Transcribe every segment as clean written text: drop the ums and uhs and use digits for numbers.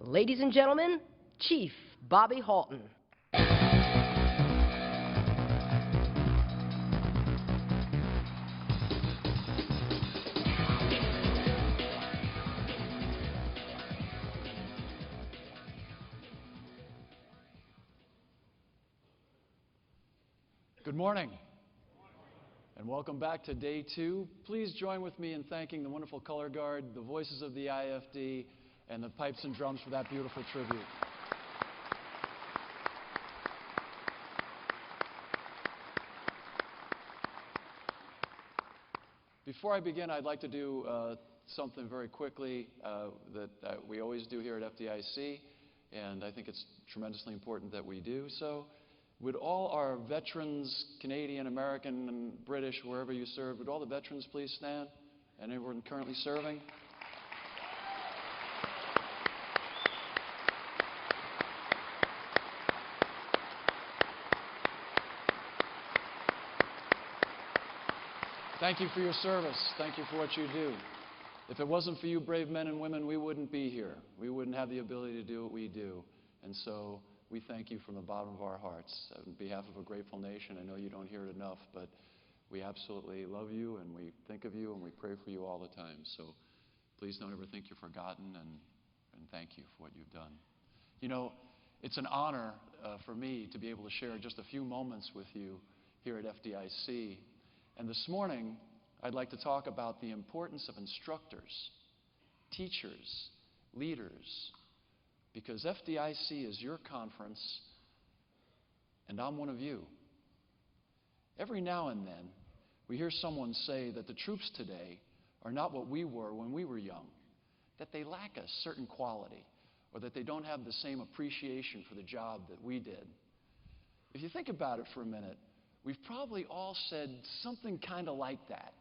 Ladies and gentlemen, Chief Bobby Halton. Good morning, and welcome back to day 2. Please join with me in thanking the wonderful color guard, the voices of the IFD, and the pipes and drums for that beautiful tribute. Before I begin, I'd like to do something very quickly that we always do here at FDIC, and I think it's tremendously important that we do so. Would all our veterans, Canadian, American, and British, wherever you serve, would all the veterans please stand? And everyone currently serving? Thank you for your service. Thank you for what you do. If it wasn't for you brave men and women, we wouldn't be here. We wouldn't have the ability to do what we do. And so we thank you from the bottom of our hearts. On behalf of a grateful nation, I know you don't hear it enough, but we absolutely love you, and we think of you, and we pray for you all the time. So please don't ever think you're forgotten, and thank you for what you've done. You know, it's an honor for me to be able to share just a few moments with you here at FDIC. And this morning, I'd like to talk about the importance of instructors, teachers, leaders, because FDIC is your conference, and I'm one of you. Every now and then, we hear someone say that the troops today are not what we were when we were young, that they lack a certain quality, or that they don't have the same appreciation for the job that we did. If you think about it for a minute, we've probably all said something kind of like that.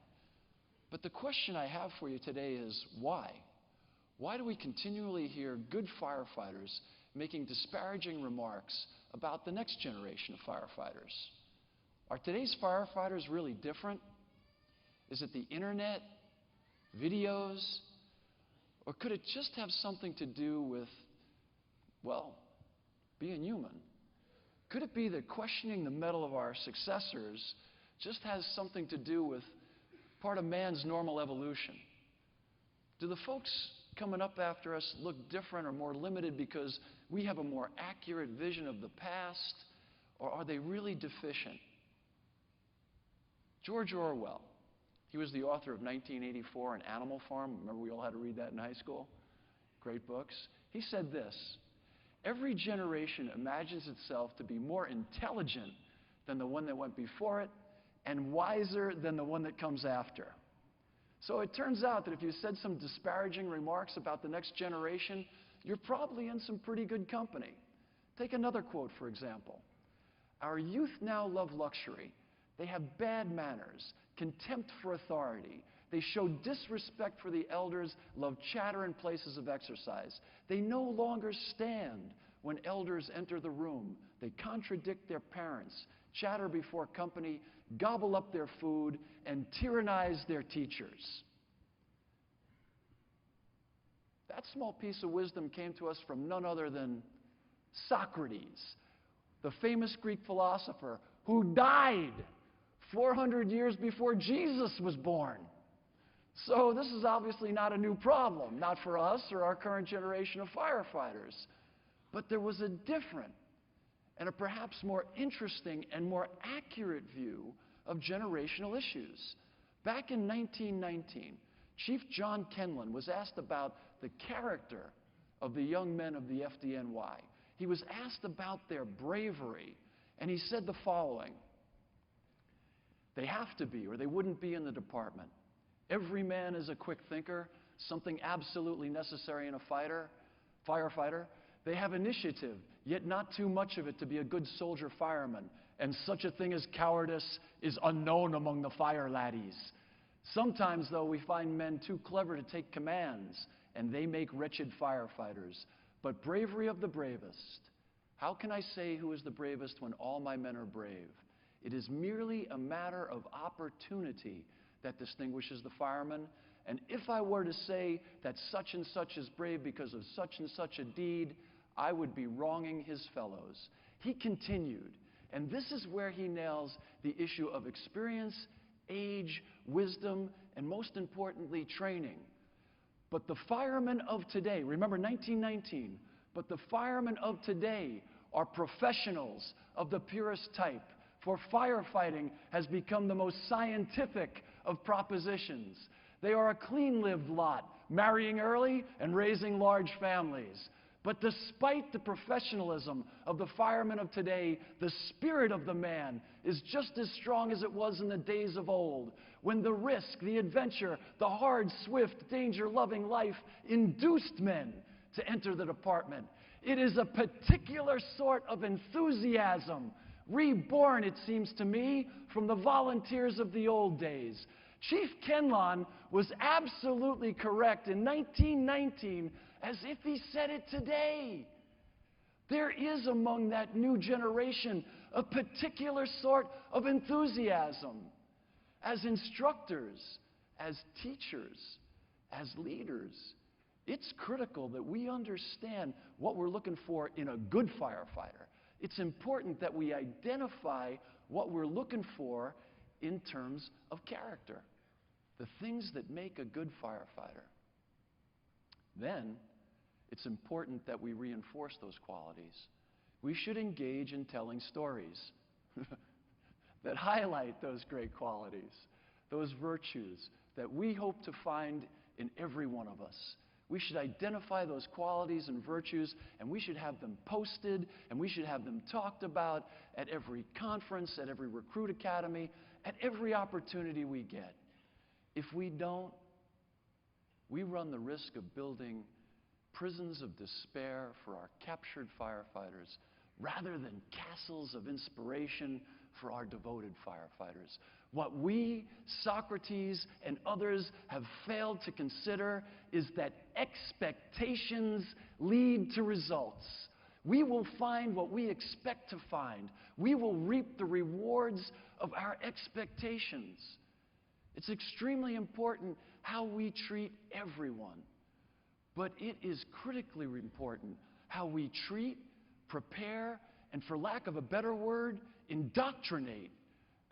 But the question I have for you today is, why? Why do we continually hear good firefighters making disparaging remarks about the next generation of firefighters? Are today's firefighters really different? Is it the internet, videos, or could it just have something to do with, well, being human? Could it be that questioning the mettle of our successors just has something to do with part of man's normal evolution? Do the folks coming up after us look different or more limited because we have a more accurate vision of the past, or are they really deficient? George Orwell, he was the author of 1984 and Animal Farm. Remember, we all had to read that in high school? Great books. He said this: every generation imagines itself to be more intelligent than the one that went before it and wiser than the one that comes after. So it turns out that if you said some disparaging remarks about the next generation, you're probably in some pretty good company. Take another quote, for example. Our youth now love luxury. They have bad manners, contempt for authority. They show disrespect for the elders, love chatter in places of exercise. They no longer stand when elders enter the room. They contradict their parents, chatter before company, gobble up their food, and tyrannize their teachers. That small piece of wisdom came to us from none other than Socrates, the famous Greek philosopher who died 400 years before Jesus was born. So this is obviously not a new problem, not for us or our current generation of firefighters. But there was a different and a perhaps more interesting and more accurate view of generational issues. Back in 1919, Chief John Kenlin was asked about the character of the young men of the FDNY. He was asked about their bravery, and he said the following: they have to be, or they wouldn't be in the department. Every man is a quick thinker, something absolutely necessary in a firefighter. They have initiative, yet not too much of it to be a good soldier fireman, and such a thing as cowardice is unknown among the fire laddies. Sometimes, though, we find men too clever to take commands, and they make wretched firefighters. But bravery of the bravest. How can I say who is the bravest when all my men are brave? It is merely a matter of opportunity that distinguishes the fireman, And if I were to say that such and such is brave because of such and such a deed, I would be wronging his fellows. He continued, and this is where he nails the issue of experience, age, wisdom, and most importantly, training. But the firemen of today, remember 1919, but the firemen of today are professionals of the purest type, for firefighting has become the most scientific of propositions. They are a clean-lived lot, marrying early and raising large families. But despite the professionalism of the firemen of today, the spirit of the man is just as strong as it was in the days of old, when the risk, the adventure, the hard, swift, danger-loving life induced men to enter the department. It is a particular sort of enthusiasm, reborn, it seems to me, from the volunteers of the old days. Chief Kenlon was absolutely correct in 1919, as if he said it today. There is among that new generation a particular sort of enthusiasm. As instructors, as teachers, as leaders, it's critical that we understand what we're looking for in a good firefighter. It's important that we identify what we're looking for in terms of character, the things that make a good firefighter. Then, it's important that we reinforce those qualities. We should engage in telling stories that highlight those great qualities, those virtues that we hope to find in every one of us. We should identify those qualities and virtues, and we should have them posted, and we should have them talked about at every conference, at every recruit academy, at every opportunity we get. If we don't, we run the risk of building prisons of despair for our captured firefighters rather than castles of inspiration for our devoted firefighters. What we, Socrates, and others have failed to consider is that expectations lead to results. We will find what we expect to find. We will reap the rewards of our expectations. It's extremely important how we treat everyone. But it is critically important how we treat, prepare, and for lack of a better word, indoctrinate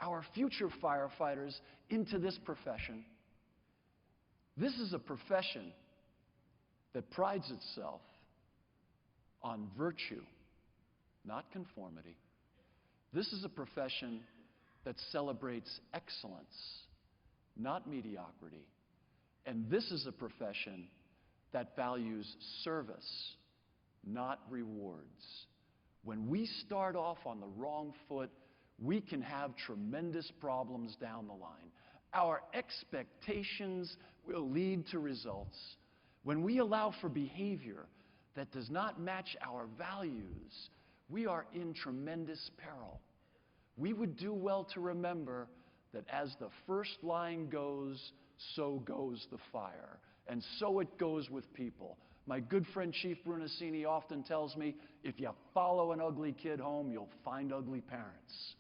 our future firefighters into this profession. This is a profession that prides itself on virtue, not conformity. This is a profession that celebrates excellence, not mediocrity. And this is a profession that values service, not rewards. When we start off on the wrong foot, we can have tremendous problems down the line. Our expectations will lead to results. When we allow for behavior that does not match our values, we are in tremendous peril. We would do well to remember that as the first line goes, so goes the fire. And so it goes with people. My good friend Chief Brunacini often tells me, if you follow an ugly kid home, you'll find ugly parents.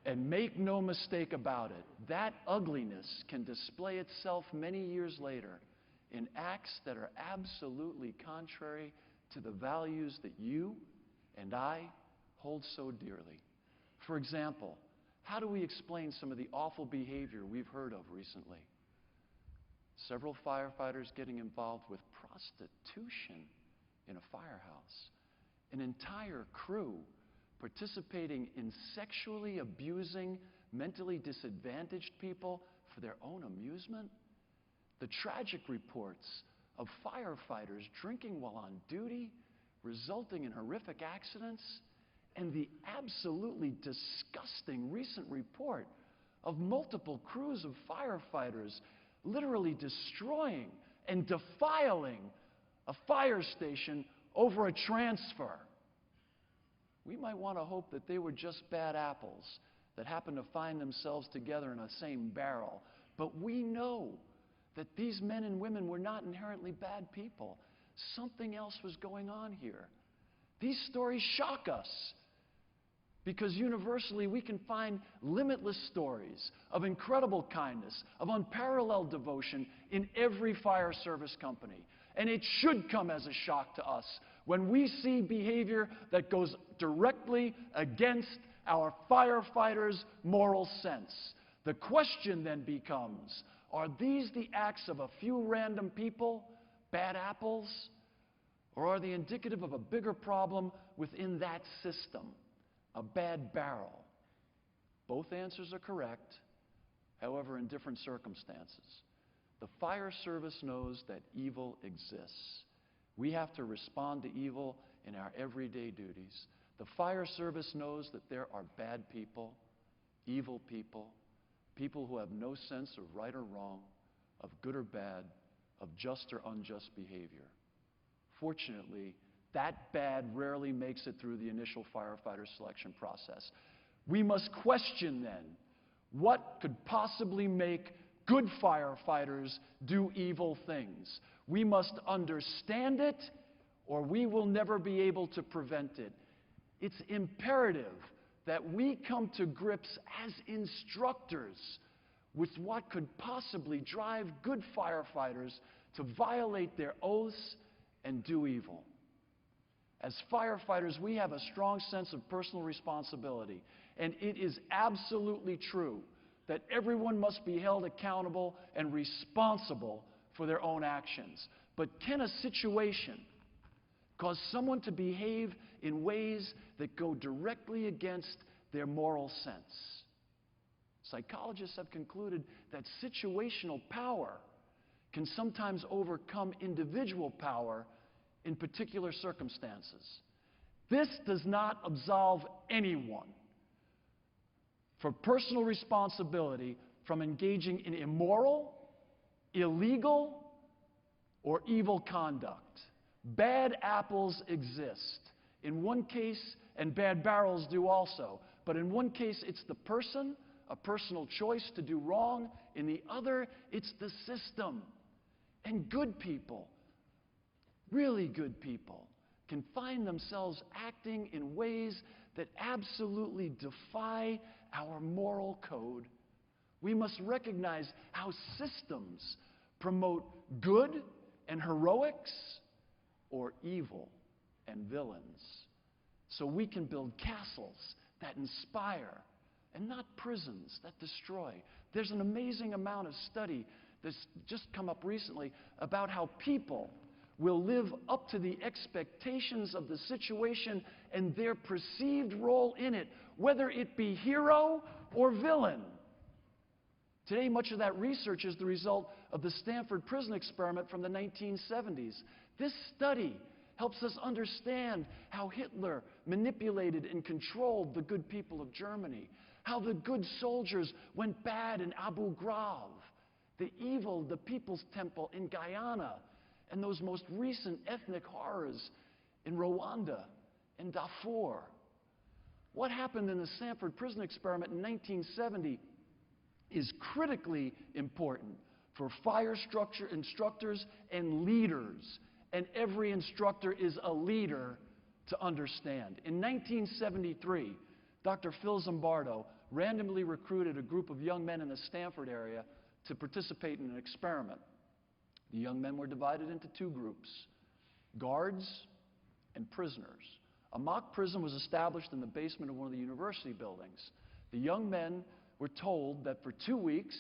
And make no mistake about it, that ugliness can display itself many years later in acts that are absolutely contrary to the values that you and I hold so dearly. For example, how do we explain some of the awful behavior we've heard of recently? Several firefighters getting involved with prostitution in a firehouse. An entire crew participating in sexually abusing mentally disadvantaged people for their own amusement. The tragic reports of firefighters drinking while on duty, resulting in horrific accidents, and the absolutely disgusting recent report of multiple crews of firefighters literally destroying and defiling a fire station over a transfer. We might want to hope that they were just bad apples that happened to find themselves together in the same barrel. But we know that these men and women were not inherently bad people. Something else was going on here. These stories shock us Because universally we can find limitless stories of incredible kindness, of unparalleled devotion in every fire service company. And it should come as a shock to us when we see behavior that goes directly against our firefighters' moral sense. The question then becomes, are these the acts of a few random people, bad apples, or are they indicative of a bigger problem within that system, a bad barrel? Both answers are correct, however, in different circumstances. The fire service knows that evil exists. We have to respond to evil in our everyday duties. The fire service knows that there are bad people, evil people, people who have no sense of right or wrong, of good or bad, of just or unjust behavior. Fortunately, that bad rarely makes it through the initial firefighter selection process. We must question then, what could possibly make good firefighters do evil things? We must understand it, or we will never be able to prevent it. It's imperative that we come to grips as instructors with what could possibly drive good firefighters to violate their oaths and do evil. As firefighters, we have a strong sense of personal responsibility, and it is absolutely true that everyone must be held accountable and responsible for their own actions. But can a situation cause someone to behave in ways that go directly against their moral sense? Psychologists have concluded that situational power can sometimes overcome individual power in particular circumstances. This does not absolve anyone for personal responsibility from engaging in immoral, illegal, or evil conduct. Bad apples exist. In one case, and bad barrels do also, but in one case it's the person, a personal choice to do wrong. In the other, it's the system. And good people, really good people, can find themselves acting in ways that absolutely defy our moral code. We must recognize how systems promote good and heroics or evil and villains, so we can build castles that inspire and not prisons that destroy. There's an amazing amount of study that's just come up recently about how people will live up to the expectations of the situation and their perceived role in it, whether it be hero or villain. Today, much of that research is the result of the Stanford Prison Experiment from the 1970s. This study helps us understand how Hitler manipulated and controlled the good people of Germany, how the good soldiers went bad in Abu Ghraib, the evil, the People's Temple in Guyana, and those most recent ethnic horrors in Rwanda and Darfur. What happened in the Stanford Prison Experiment in 1970 is critically important for fire instructors and leaders, and every instructor is a leader to understand. In 1973, Dr. Phil Zimbardo randomly recruited a group of young men in the Stanford area to participate in an experiment. The young men were divided into two groups, guards and prisoners. A mock prison was established in the basement of one of the university buildings. The young men were told that for 2 weeks,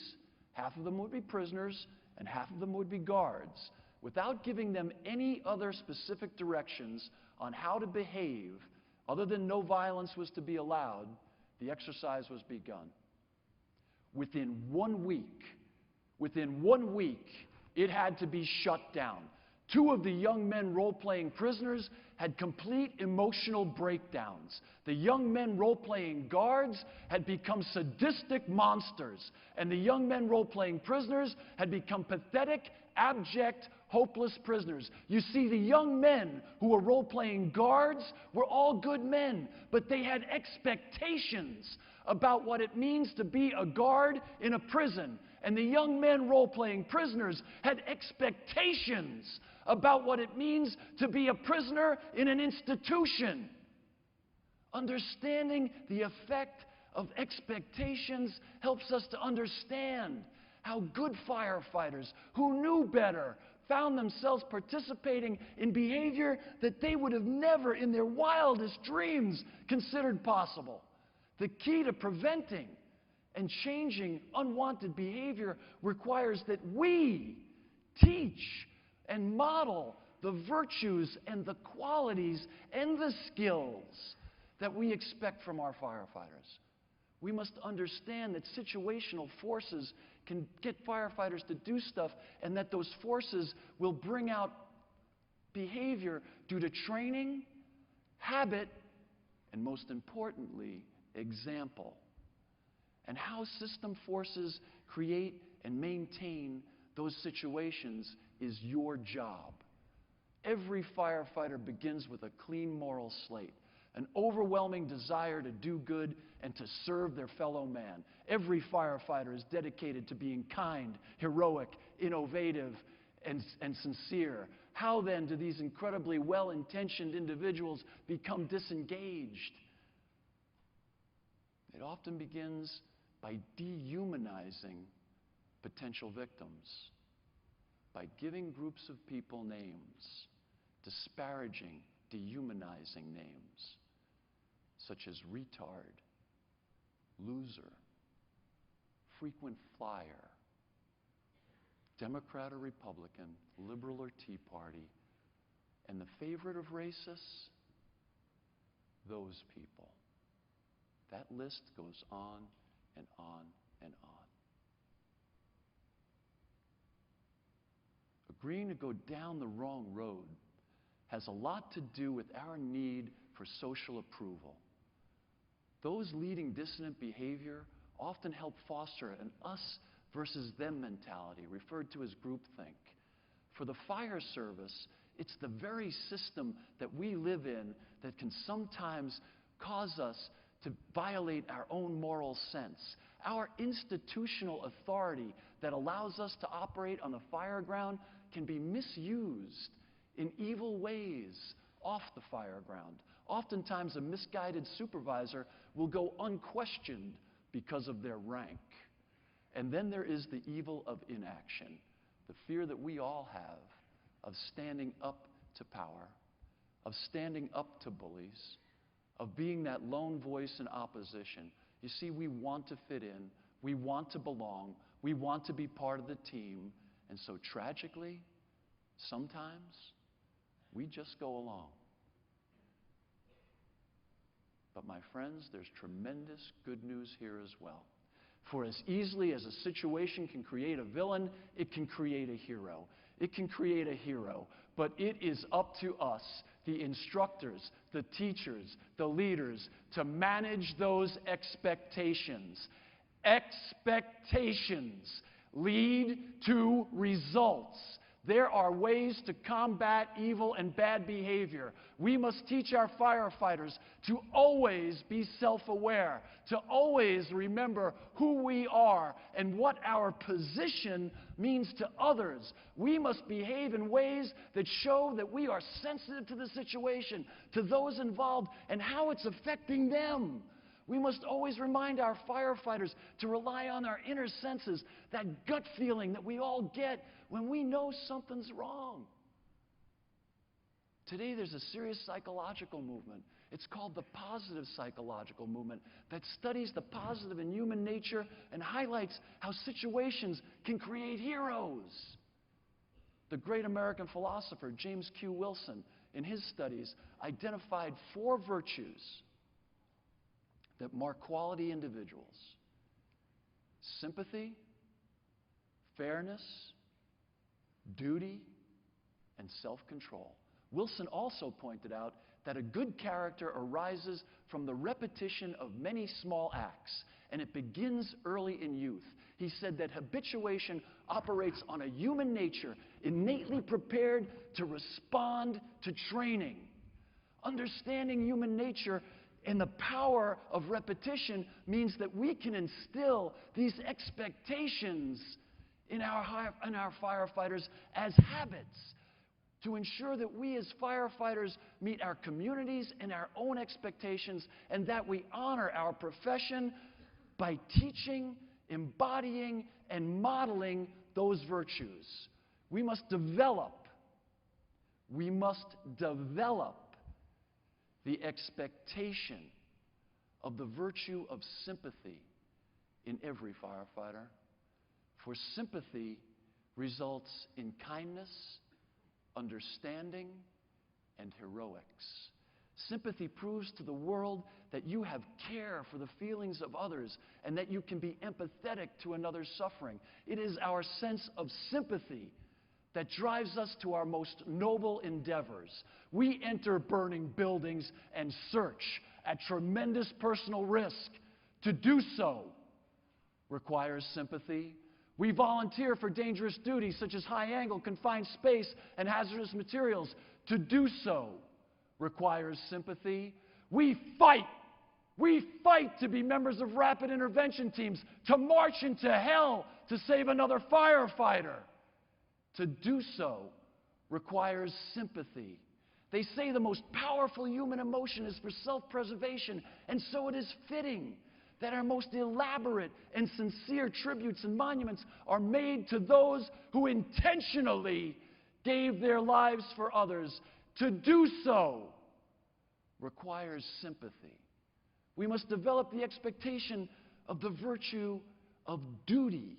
half of them would be prisoners and half of them would be guards. Without giving them any other specific directions on how to behave, other than no violence was to be allowed, the exercise was begun. Within 1 week, it had to be shut down. 2 of the young men role-playing prisoners had complete emotional breakdowns. The young men role-playing guards had become sadistic monsters, and the young men role-playing prisoners had become pathetic, abject, hopeless prisoners. You see, the young men who were role-playing guards were all good men, but they had expectations about what it means to be a guard in a prison. And the young men role-playing prisoners had expectations about what it means to be a prisoner in an institution. Understanding the effect of expectations helps us to understand how good firefighters who knew better found themselves participating in behavior that they would have never in their wildest dreams considered possible. The key to preventing and changing unwanted behavior requires that we teach and model the virtues and the qualities and the skills that we expect from our firefighters. We must understand that situational forces can get firefighters to do stuff, and that those forces will bring out behavior due to training, habit, and most importantly, example. And how system forces create and maintain those situations is your job. Every firefighter begins with a clean moral slate, an overwhelming desire to do good and to serve their fellow man. Every firefighter is dedicated to being kind, heroic, innovative, and sincere. How then do these incredibly well-intentioned individuals become disengaged? It often begins by dehumanizing potential victims, by giving groups of people names, disparaging, dehumanizing names, such as retard, loser, frequent flyer, Democrat or Republican, liberal or Tea Party, and the favorite of racists, those people. That list goes on and on and on. Agreeing to go down the wrong road has a lot to do with our need for social approval. Those leading dissident behavior often help foster an us versus them mentality, referred to as groupthink. For the fire service, it's the very system that we live in that can sometimes cause us to violate our own moral sense. Our institutional authority that allows us to operate on the fire ground can be misused in evil ways off the fire ground. Oftentimes, a misguided supervisor will go unquestioned because of their rank. And then there is the evil of inaction, the fear that we all have of standing up to power, of standing up to bullies, of being that lone voice in opposition. You see, we want to fit in, we want to belong, we want to be part of the team, and so tragically, sometimes we just go along. But my friends, there's tremendous good news here as well. For as easily as a situation can create a villain, it can create a hero. It can create a hero. But it is up to us, the instructors, the teachers, the leaders, to manage those expectations. Expectations lead to results. There are ways to combat evil and bad behavior. We must teach our firefighters to always be self-aware, to always remember who we are and what our position means to others. We must behave in ways that show that we are sensitive to the situation, to those involved, and how it's affecting them. We must always remind our firefighters to rely on our inner senses, that gut feeling that we all get when we know something's wrong. Today there's a serious psychological movement. It's called the positive psychological movement that studies the positive in human nature and highlights how situations can create heroes. The great American philosopher James Q. Wilson, in his studies, identified 4 virtues that mark quality individuals: sympathy, fairness, duty, and self-control. Wilson also pointed out that a good character arises from the repetition of many small acts, and it begins early in youth. He said that habituation operates on a human nature innately prepared to respond to training. Understanding human nature and the power of repetition means that we can instill these expectations in our firefighters as habits. to ensure that we as firefighters meet our communities and our own expectations, and that we honor our profession by teaching, embodying, and modeling those virtues. We must develop the expectation of the virtue of sympathy in every firefighter. For sympathy results in kindness, understanding, and heroics. Sympathy proves to the world that you have care for the feelings of others and that you can be empathetic to another's suffering. It is our sense of sympathy that drives us to our most noble endeavors. We enter burning buildings and search at tremendous personal risk. To do so requires sympathy. We volunteer for dangerous duties such as high-angle, confined space, and hazardous materials. To do so requires sympathy. We fight to be members of rapid intervention teams, to march into hell to save another firefighter. To do so requires sympathy. They say the most powerful human emotion is for self-preservation, and so it is fitting that our most elaborate and sincere tributes and monuments are made to those who intentionally gave their lives for others. To do so requires sympathy. We must develop the expectation of the virtue of duty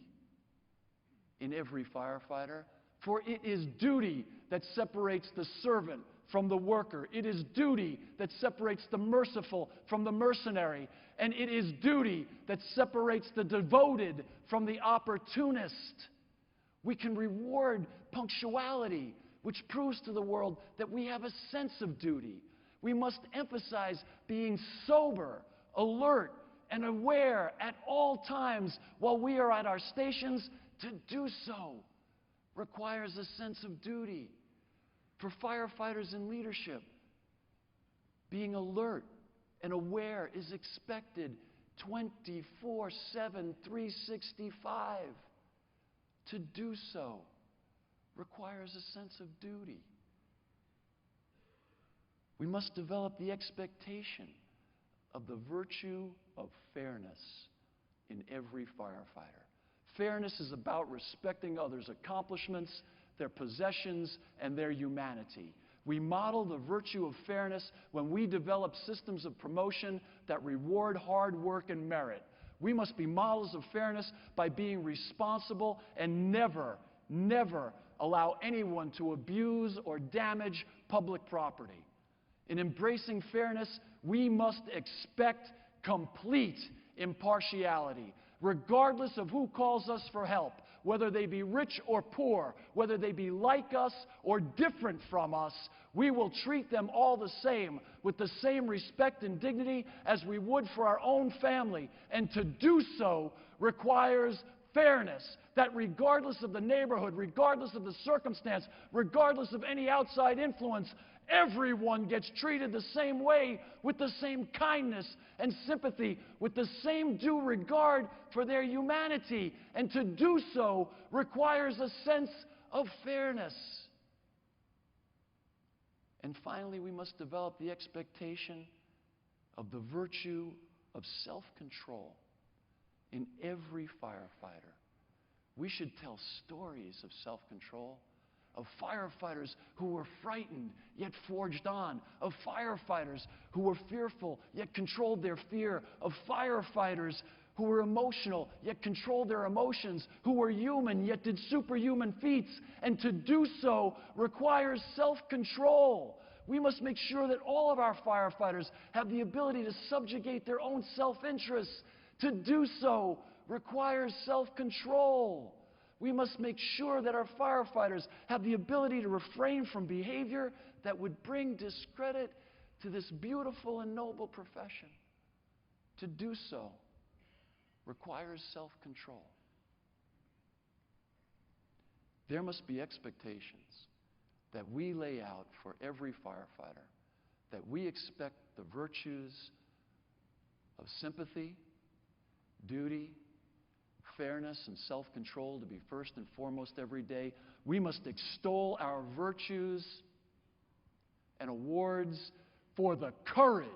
in every firefighter, for it is duty that separates the servant from the worker. It is duty that separates the merciful from the mercenary. And it is duty that separates the devoted from the opportunist. We can reward punctuality, which proves to the world that we have a sense of duty. We must emphasize being sober, alert, and aware at all times while we are at our stations. To do so requires a sense of duty. For firefighters in leadership, being alert and aware is expected 24/7, 365. To do so requires a sense of duty. We must develop the expectation of the virtue of fairness in every firefighter. Fairness is about respecting others' accomplishments, their possessions, and their humanity. We model the virtue of fairness when we develop systems of promotion that reward hard work and merit. We must be models of fairness by being responsible and never allow anyone to abuse or damage public property. In embracing fairness, we must expect complete impartiality. Regardless of who calls us for help, whether they be rich or poor, whether they be like us or different from us, we will treat them all the same, with the same respect and dignity as we would for our own family. And to do so requires fairness, that regardless of the neighborhood, regardless of the circumstance, regardless of any outside influence, everyone gets treated the same way, with the same kindness and sympathy, with the same due regard for their humanity. And to do so requires a sense of fairness. And finally, we must develop the expectation of the virtue of self-control in every firefighter. We should tell stories of self-control, of firefighters who were frightened yet forged on, of firefighters who were fearful yet controlled their fear, of firefighters who were emotional yet controlled their emotions, who were human yet did superhuman feats. And to do so requires self-control. We must make sure that all of our firefighters have the ability to subjugate their own self-interests. To do so requires self-control. We must make sure that our firefighters have the ability to refrain from behavior that would bring discredit to this beautiful and noble profession. To do so requires self-control. There must be expectations that we lay out for every firefighter, that we expect the virtues of sympathy, duty, fairness and self-control to be first and foremost every day. We must extol our virtues and awards for the courage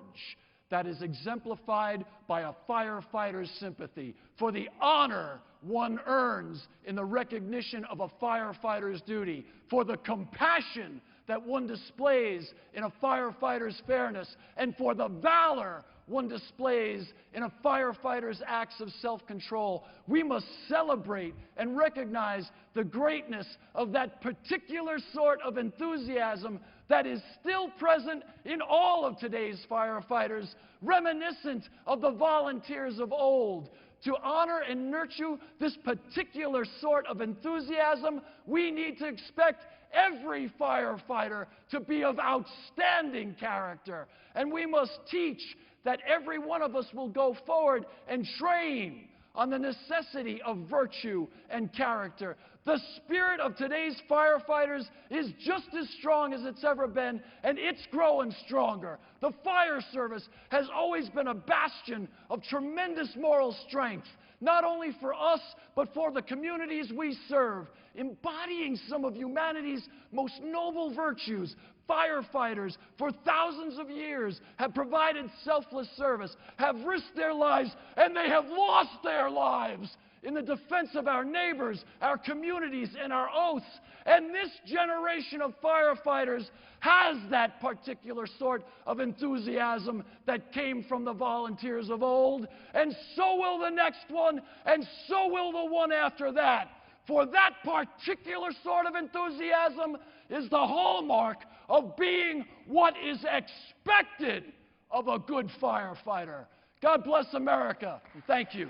that is exemplified by a firefighter's sympathy, for the honor one earns in the recognition of a firefighter's duty, for the compassion that one displays in a firefighter's fairness, and for the valor one displays in a firefighter's acts of self-control. We must celebrate and recognize the greatness of that particular sort of enthusiasm that is still present in all of today's firefighters, reminiscent of the volunteers of old. To honor and nurture this particular sort of enthusiasm, we need to expect every firefighter to be of outstanding character. And we must teach that every one of us will go forward and train on the necessity of virtue and character. The spirit of today's firefighters is just as strong as it's ever been, and it's growing stronger. The fire service has always been a bastion of tremendous moral strength, not only for us, but for the communities we serve, embodying some of humanity's most noble virtues. Firefighters, for thousands of years, have provided selfless service, have risked their lives, and they have lost their lives in the defense of our neighbors, our communities, and our oaths. And this generation of firefighters has that particular sort of enthusiasm that came from the volunteers of old, and so will the next one, and so will the one after that. For that particular sort of enthusiasm is the hallmark of being what is expected of a good firefighter. God bless America, and thank you.